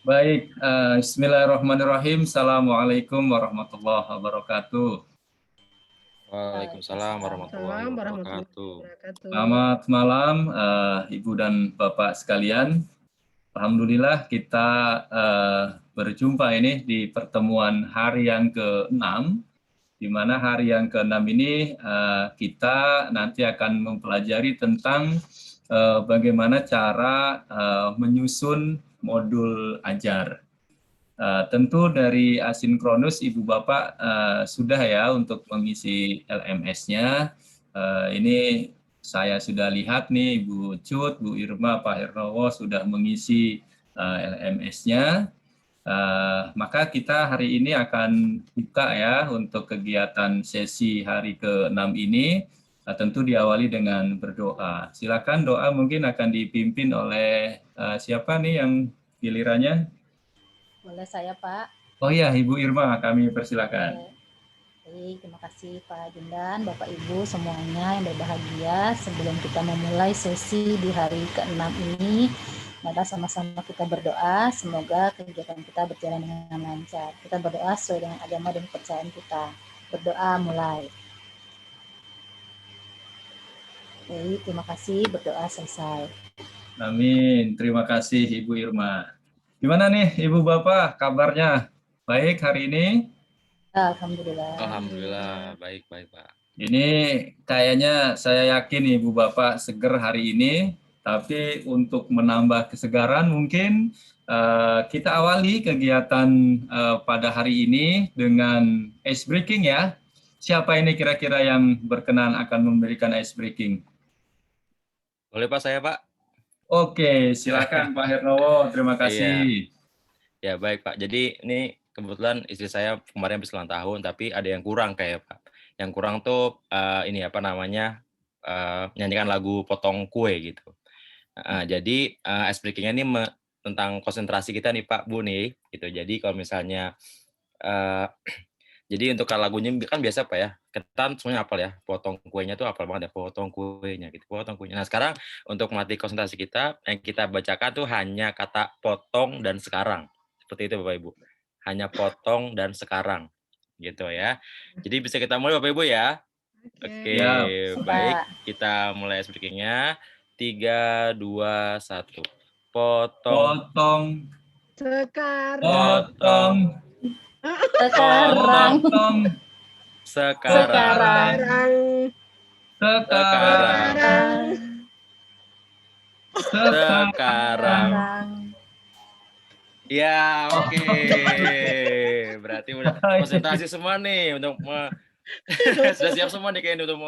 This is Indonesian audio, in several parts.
Baik, Bismillahirrahmanirrahim. Assalamualaikum warahmatullahi wabarakatuh. Waalaikumsalam warahmatullahi Waalaikumsalam warahmatullahi wabarakatuh. wabarakatuh. Selamat malam, Ibu dan Bapak sekalian. Alhamdulillah kita berjumpa ini di pertemuan hari yang ke-6, di mana hari yang ke-6 ini kita nanti akan mempelajari tentang bagaimana cara menyusun modul ajar. Tentu dari asinkronus Ibu Bapak sudah ya untuk mengisi LMS-nya. Ini saya sudah lihat nih Bu Cut, Bu Irma, Pak Hernowo sudah mengisi LMS-nya. Maka kita hari ini akan buka ya untuk kegiatan sesi hari ke-6 ini. Tentu diawali dengan berdoa. Silakan doa mungkin akan dipimpin oleh siapa nih yang gilirannya? Boleh saya, Pak? Oh iya, Ibu Irma, kami persilakan. Baik, terima kasih Pak Jundan, Bapak Ibu semuanya yang berbahagia. Sebelum kita memulai sesi di hari ke-6 ini, mari sama-sama kita berdoa, semoga kegiatan kita berjalan dengan lancar. Kita berdoa sesuai dengan agama dan kepercayaan kita. Berdoa mulai. Baik, terima kasih, berdoa selesai. Amin, terima kasih Ibu Irma. Gimana nih Ibu Bapak kabarnya? Baik hari ini? Alhamdulillah. Alhamdulillah, baik Pak. Ini kayaknya saya yakin Ibu Bapak seger hari ini, tapi untuk menambah kesegaran mungkin kita awali kegiatan pada hari ini dengan ice breaking ya. Siapa ini kira-kira yang berkenan akan memberikan ice breaking? Boleh Pak saya Pak? Oke, silakan Pak Hernowo, terima kasih. Ya baik Pak, jadi ini kebetulan istri saya kemarin habis ulang tahun, tapi ada yang kurang kayak Pak. Yang kurang tuh ini apa namanya, nyanyikan lagu Potong Kue gitu. Jadi ice breaking-nya ini tentang konsentrasi kita nih Pak, Bu nih, gitu. Jadi kalau misalnya jadi untuk lagunya kan biasa Pak ya, kita semuanya hafal ya, potong kuenya tuh hafal banget ya, potong kuenya gitu, potong kuenya. Nah sekarang untuk melatih konsentrasi kita, yang kita bacakan tuh hanya kata potong dan sekarang. Seperti itu Bapak Ibu. Hanya potong dan sekarang. Gitu ya. Jadi bisa kita mulai Bapak Ibu ya. Oke, baik. Kita mulai speakingnya. 3, 2, 1. Potong. Potong. Sekarang. Potong. Sekarang. Potong. Sekarang. Sekarang. Sekarang. Ya, oke. Berarti udah konsentrasi semua nih untuk sudah siap semua nih kayaknya untuk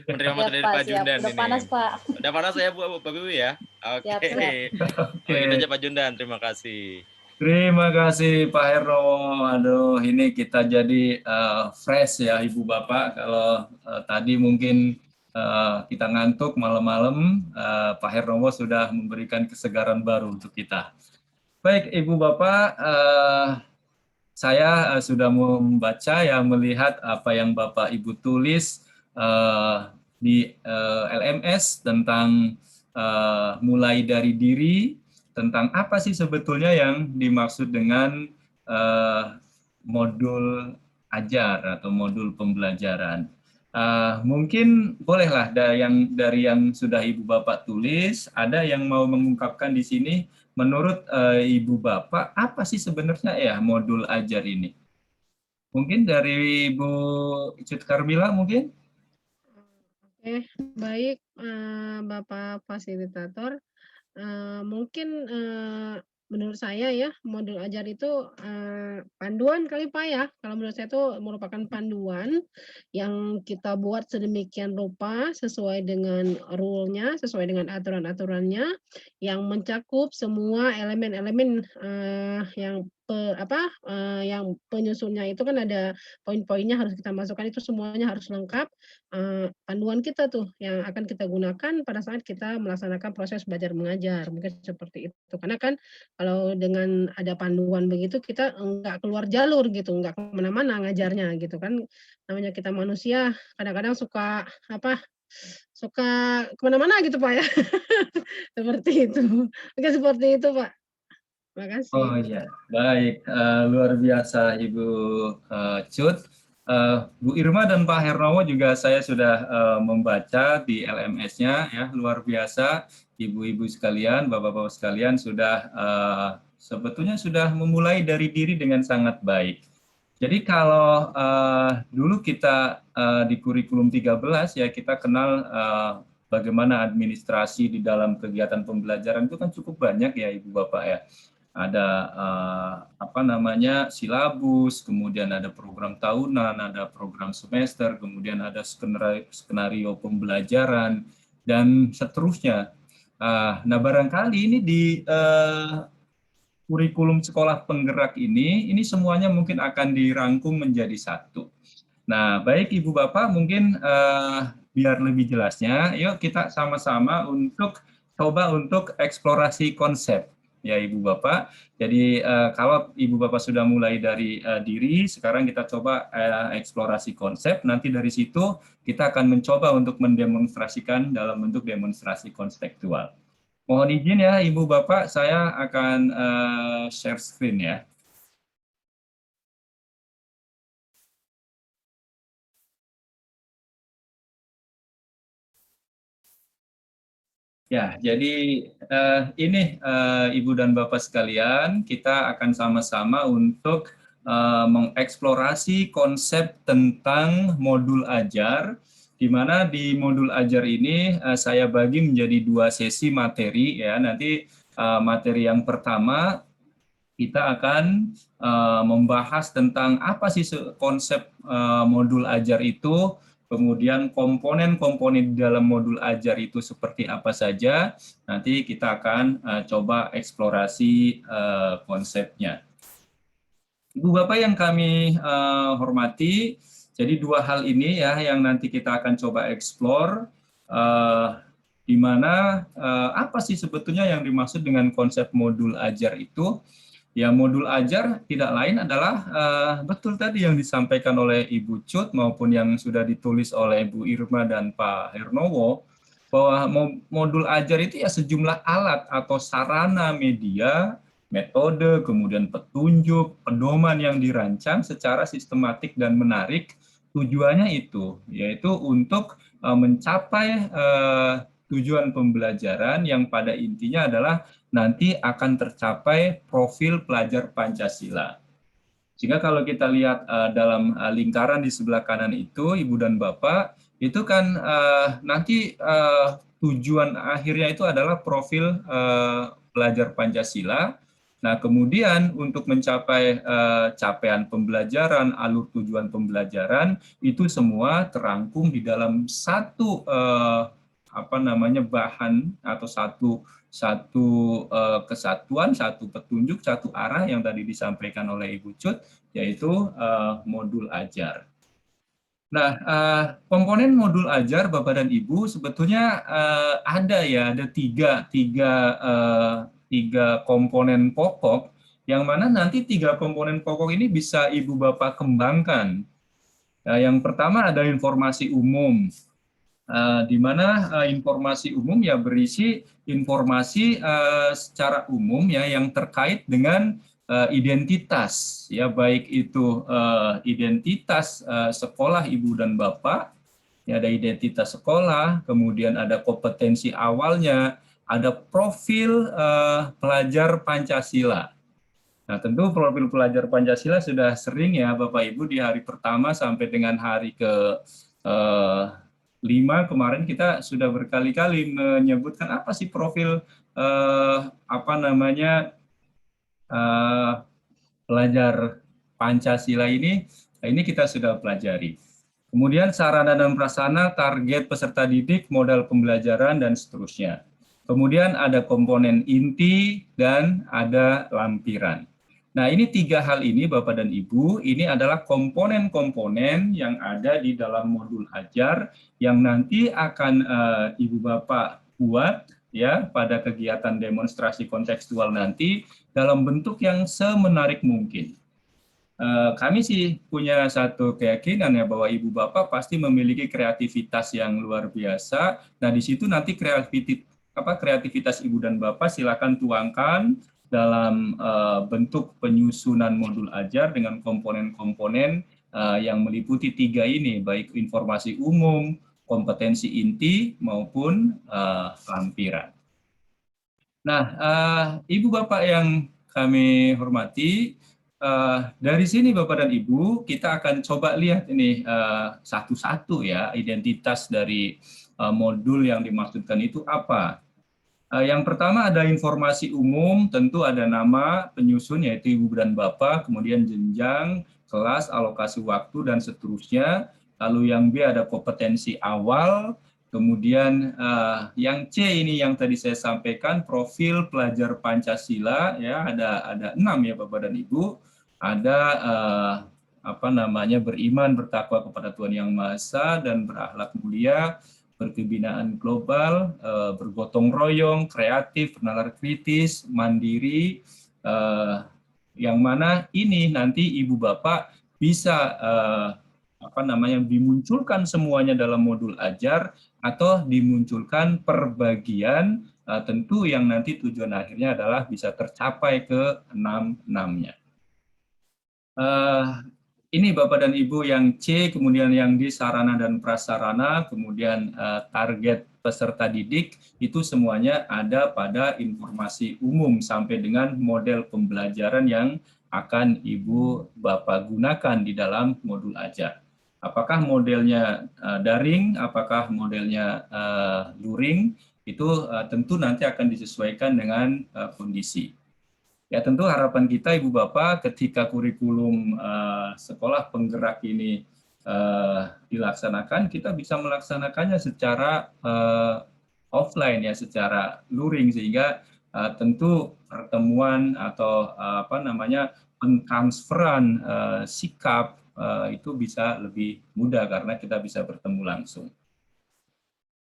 menerima materi dari Pak Jundan udah ini. Panas Pak. Udah panas ya Bapak Ibu ya. Oke. Oke, kita aja Pak Jundan. Terima kasih. Terima kasih Pak Hernowo. Aduh, ini kita jadi fresh ya Ibu Bapak. Kalau tadi mungkin kita ngantuk malam-malam, Pak Hernowo sudah memberikan kesegaran baru untuk kita. Baik Ibu Bapak, saya sudah membaca ya, melihat apa yang Bapak Ibu tulis di LMS tentang mulai dari diri, tentang apa sih sebetulnya yang dimaksud dengan modul ajar atau modul pembelajaran. Mungkin bolehlah dari yang sudah Ibu Bapak tulis, ada yang mau mengungkapkan di sini, menurut Ibu Bapak, apa sih sebenarnya ya modul ajar ini? Mungkin dari Ibu Cut Karmila mungkin? Oke, baik Bapak Fasilitator. Mungkin menurut saya ya modul ajar itu panduan kali Pak ya. Kalau menurut saya itu merupakan panduan yang kita buat sedemikian rupa sesuai dengan rule-nya, sesuai dengan aturan-aturannya yang mencakup semua elemen-elemen yang yang penyusunnya itu kan ada poin-poinnya harus kita masukkan, itu semuanya harus lengkap. Panduan kita tuh yang akan kita gunakan pada saat kita melaksanakan proses belajar mengajar, mungkin seperti itu. Karena kan kalau dengan ada panduan begitu kita nggak keluar jalur gitu, nggak kemana-mana ngajarnya gitu kan. Namanya kita manusia kadang-kadang suka kemana-mana gitu Pak ya. Seperti itu. Mungkin seperti itu Pak. Terima kasih. Oh iya, baik, luar biasa Ibu Cut. Bu Irma dan Pak Hernowo juga saya sudah membaca di LMS-nya, ya, luar biasa. Ibu-ibu sekalian, bapak-bapak sekalian sudah sebetulnya sudah memulai dari diri dengan sangat baik. Jadi kalau dulu kita di kurikulum 13 ya kita kenal bagaimana administrasi di dalam kegiatan pembelajaran itu kan cukup banyak ya Ibu Bapak ya. Ada apa namanya silabus, kemudian ada program tahunan, ada program semester, kemudian ada skenario pembelajaran dan seterusnya. Nah barangkali ini di kurikulum sekolah penggerak ini semuanya mungkin akan dirangkum menjadi satu. Nah, baik Ibu Bapak, mungkin biar lebih jelasnya, yuk kita sama-sama coba untuk eksplorasi konsep, ya Ibu Bapak. Jadi kalau Ibu Bapak sudah mulai dari diri, sekarang kita coba eksplorasi konsep. Nanti dari situ kita akan mencoba untuk mendemonstrasikan dalam bentuk demonstrasi konseptual. Mohon izin ya Ibu Bapak, saya akan share screen ya. Ya, jadi ini Ibu dan Bapak sekalian, kita akan sama-sama untuk mengeksplorasi konsep tentang modul ajar, di mana di modul ajar ini saya bagi menjadi 2 sesi materi ya. Nanti materi yang pertama kita akan membahas tentang apa sih konsep modul ajar itu, kemudian komponen-komponen di dalam modul ajar itu seperti apa saja. Nanti kita akan coba eksplorasi konsepnya. Ibu Bapak yang kami hormati, jadi 2 hal ini ya yang nanti kita akan coba eksplor, di mana apa sih sebetulnya yang dimaksud dengan konsep modul ajar itu. Ya, modul ajar tidak lain adalah betul tadi yang disampaikan oleh Ibu Cut maupun yang sudah ditulis oleh Bu Irma dan Pak Hernowo, bahwa modul ajar itu ya sejumlah alat atau sarana media, metode, kemudian petunjuk, pedoman yang dirancang secara sistematik dan menarik. Tujuannya itu, yaitu untuk mencapai tujuan pembelajaran yang pada intinya adalah nanti akan tercapai profil pelajar Pancasila. Sehingga kalau kita lihat dalam lingkaran di sebelah kanan itu, Ibu dan Bapak, itu kan nanti tujuan akhirnya itu adalah profil pelajar Pancasila. Nah, kemudian untuk mencapai capaian pembelajaran, alur tujuan pembelajaran, itu semua terangkum di dalam satu bahan atau satu kesatuan, satu petunjuk, satu arah yang tadi disampaikan oleh Ibu Cut, yaitu modul ajar. Nah, komponen modul ajar Bapak dan Ibu sebetulnya ada tiga komponen pokok, yang mana nanti 3 komponen pokok ini bisa Ibu Bapak kembangkan. Yang pertama ada informasi umum, di mana informasi umum ya berisi informasi secara umum ya yang terkait dengan identitas ya, baik itu identitas sekolah Ibu dan Bapak, ya ada identitas sekolah, kemudian ada kompetensi awalnya, ada profil pelajar Pancasila. Nah, tentu profil pelajar Pancasila sudah sering ya Bapak Ibu di hari pertama sampai dengan hari ke 5 kemarin kita sudah berkali-kali menyebutkan apa sih profil pelajar Pancasila ini. Nah, ini kita sudah pelajari. Kemudian sarana dan prasarana, target peserta didik, modal pembelajaran, dan seterusnya. Kemudian ada komponen inti dan ada lampiran. Nah, ini 3 hal ini Bapak dan Ibu, ini adalah komponen-komponen yang ada di dalam modul ajar yang nanti akan Ibu Bapak buat ya pada kegiatan demonstrasi kontekstual nanti dalam bentuk yang semenarik mungkin. Kami sih punya satu keyakinan ya bahwa Ibu Bapak pasti memiliki kreativitas yang luar biasa. Nah, di situ nanti kreativitas Ibu dan Bapak silakan tuangkan dalam bentuk penyusunan modul ajar dengan komponen-komponen yang meliputi 3 ini, baik informasi umum, kompetensi inti, maupun lampiran. Nah, Ibu Bapak yang kami hormati, dari sini Bapak dan Ibu, kita akan coba lihat ini satu-satu ya, identitas dari modul yang dimaksudkan itu apa. Yang pertama ada informasi umum, tentu ada nama penyusun yaitu Ibu dan Bapak, kemudian jenjang, kelas, alokasi waktu, dan seterusnya. Lalu yang B ada kompetensi awal, kemudian yang C ini yang tadi saya sampaikan, profil pelajar Pancasila, ya ada 6 ya Bapak dan Ibu. Ada beriman, bertakwa kepada Tuhan Yang Maha Esa, dan berakhlak mulia, berkebinaan global, bergotong royong, kreatif, bernalar kritis, mandiri, yang mana ini nanti Ibu Bapak bisa dimunculkan semuanya dalam modul ajar atau dimunculkan per bagian, tentu yang nanti tujuan akhirnya adalah bisa tercapai ke 6-6-nya. Ini Bapak dan Ibu yang C, kemudian yang D sarana dan prasarana, kemudian target peserta didik, itu semuanya ada pada informasi umum sampai dengan model pembelajaran yang akan Ibu Bapak gunakan di dalam modul ajar. Apakah modelnya daring, apakah modelnya luring, itu tentu nanti akan disesuaikan dengan kondisi. Ya tentu harapan kita Ibu Bapak ketika kurikulum sekolah penggerak ini dilaksanakan, kita bisa melaksanakannya secara offline ya, secara luring, sehingga tentu pertemuan atau pentransferan sikap itu bisa lebih mudah karena kita bisa bertemu langsung.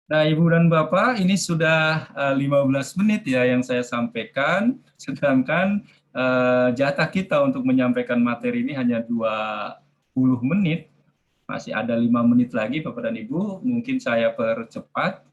Nah, Ibu dan Bapak, ini sudah 15 menit ya yang saya sampaikan, sedangkan jatah kita untuk menyampaikan materi ini hanya 20 menit. Masih ada 5 menit lagi, Bapak dan Ibu, mungkin saya percepat.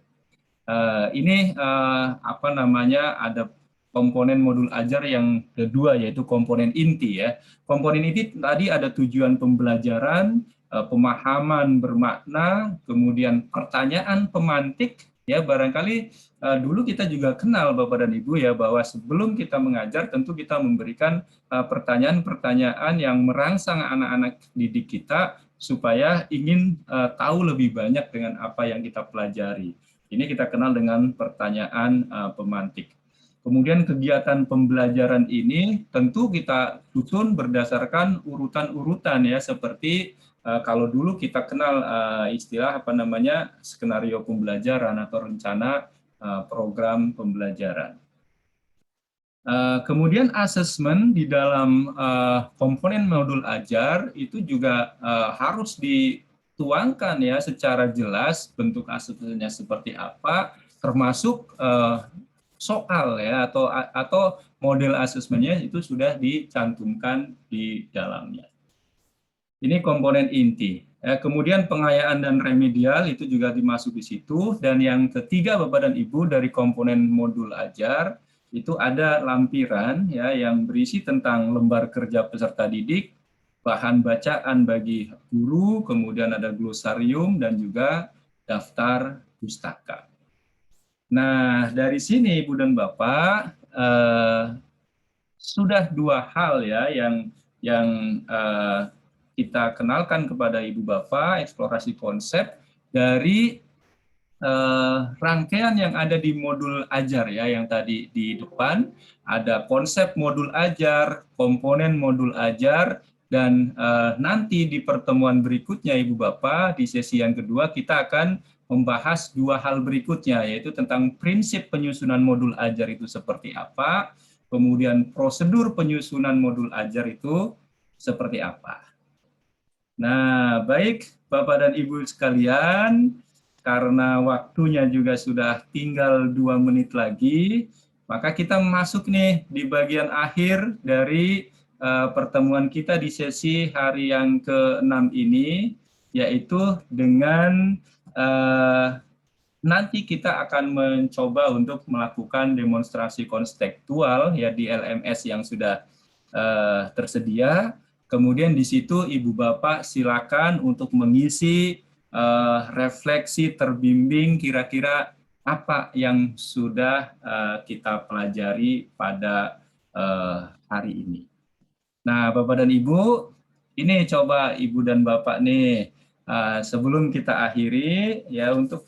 Ini ada komponen modul ajar yang kedua, yaitu komponen inti ya. Komponen inti tadi ada tujuan pembelajaran, pemahaman bermakna, kemudian pertanyaan pemantik, ya barangkali dulu kita juga kenal Bapak dan Ibu ya, bahwa sebelum kita mengajar tentu kita memberikan pertanyaan-pertanyaan yang merangsang anak-anak didik kita supaya ingin tahu lebih banyak dengan apa yang kita pelajari. Ini kita kenal dengan pertanyaan pemantik. Kemudian kegiatan pembelajaran ini tentu kita susun berdasarkan urutan-urutan ya, seperti kalau dulu kita kenal istilah skenario pembelajaran atau rencana program pembelajaran. Kemudian asesmen di dalam komponen modul ajar itu juga harus dituangkan ya secara jelas bentuk asesmennya seperti apa, termasuk soal ya atau model asesmennya itu sudah dicantumkan di dalamnya. Ini komponen inti. Kemudian pengayaan dan remedial itu juga dimasuk di situ. Dan yang ketiga Bapak dan Ibu dari komponen modul ajar itu ada lampiran ya yang berisi tentang lembar kerja peserta didik, bahan bacaan bagi guru, kemudian ada glosarium dan juga daftar pustaka. Nah, dari sini Ibu dan Bapak sudah 2 hal ya yang kita kenalkan kepada Ibu Bapak, eksplorasi konsep dari rangkaian yang ada di modul ajar ya, yang tadi di depan ada konsep modul ajar, komponen modul ajar, dan nanti di pertemuan berikutnya Ibu Bapak di sesi yang kedua kita akan membahas 2 hal berikutnya, yaitu tentang prinsip penyusunan modul ajar itu seperti apa, kemudian prosedur penyusunan modul ajar itu seperti apa. Nah, baik Bapak dan Ibu sekalian, karena waktunya juga sudah tinggal 2 menit lagi, maka kita masuk nih di bagian akhir dari pertemuan kita di sesi hari yang ke-6 ini, yaitu dengan nanti kita akan mencoba untuk melakukan demonstrasi konstekstual ya di LMS yang sudah tersedia. Kemudian di situ Ibu Bapak silakan untuk mengisi refleksi terbimbing kira-kira apa yang sudah kita pelajari pada hari ini. Nah, Bapak dan Ibu, ini coba Ibu dan Bapak nih sebelum kita akhiri ya untuk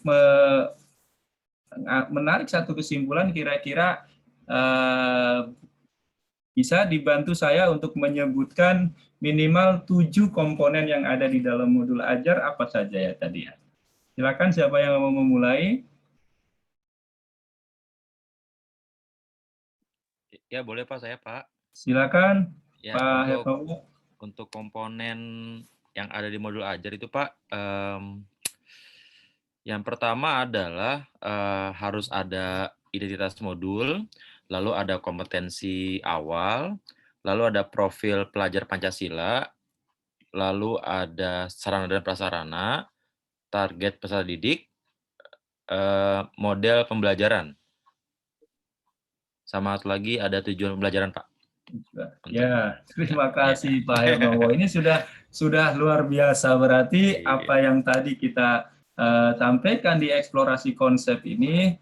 menarik satu kesimpulan kira-kira bisa dibantu saya untuk menyebutkan minimal 7 komponen yang ada di dalam modul ajar apa saja ya tadi ya. Silakan siapa yang mau memulai? Ya boleh Pak, saya Pak. Silakan Ya, Pak Hermawi. untuk komponen yang ada di modul ajar itu Pak, yang pertama adalah harus ada identitas modul, lalu ada kompetensi awal, lalu ada profil pelajar Pancasila, lalu ada sarana dan prasarana, target peserta didik, model pembelajaran. Sama satu lagi ada tujuan pembelajaran, Pak. Ya, terima kasih Pak Hermawo. Ini sudah luar biasa, berarti apa yang tadi kita sampaikan di eksplorasi konsep ini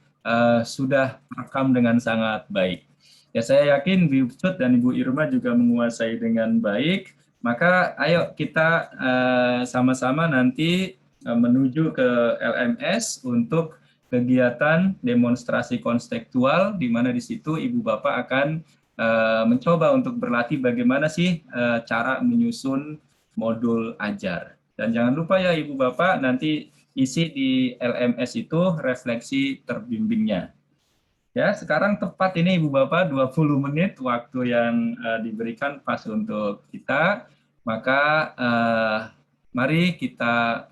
sudah terekam dengan sangat baik. Ya, saya yakin Bu Sud dan Ibu Irma juga menguasai dengan baik. Maka ayo kita sama-sama nanti menuju ke LMS untuk kegiatan demonstrasi konstekstual, di mana di situ Ibu Bapak akan mencoba untuk berlatih bagaimana sih cara menyusun modul ajar. Dan jangan lupa ya Ibu Bapak, nanti isi di LMS itu refleksi terbimbingnya. Ya, sekarang tepat ini Ibu Bapak 20 menit waktu yang diberikan pas untuk kita. Maka mari kita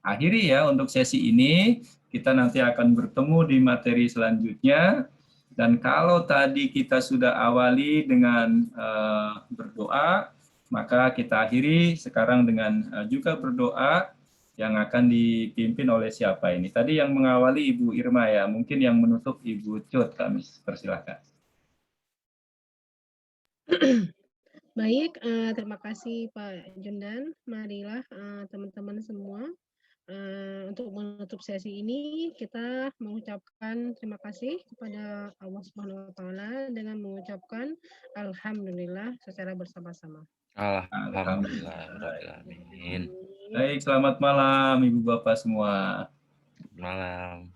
akhiri ya untuk sesi ini. Kita nanti akan bertemu di materi selanjutnya. Dan kalau tadi kita sudah awali dengan berdoa, maka kita akhiri sekarang dengan juga berdoa yang akan dipimpin oleh siapa ini? Tadi yang mengawali Ibu Irma ya, mungkin yang menutup Ibu Cut, kami persilakan. Baik, terima kasih Pak Jundan. Marilah teman-teman semua untuk menutup sesi ini kita mengucapkan terima kasih kepada Allah Subhanahu wa taala dengan mengucapkan alhamdulillah secara bersama-sama. Alhamdulillah. Baik, selamat malam Ibu Bapak semua. Malam.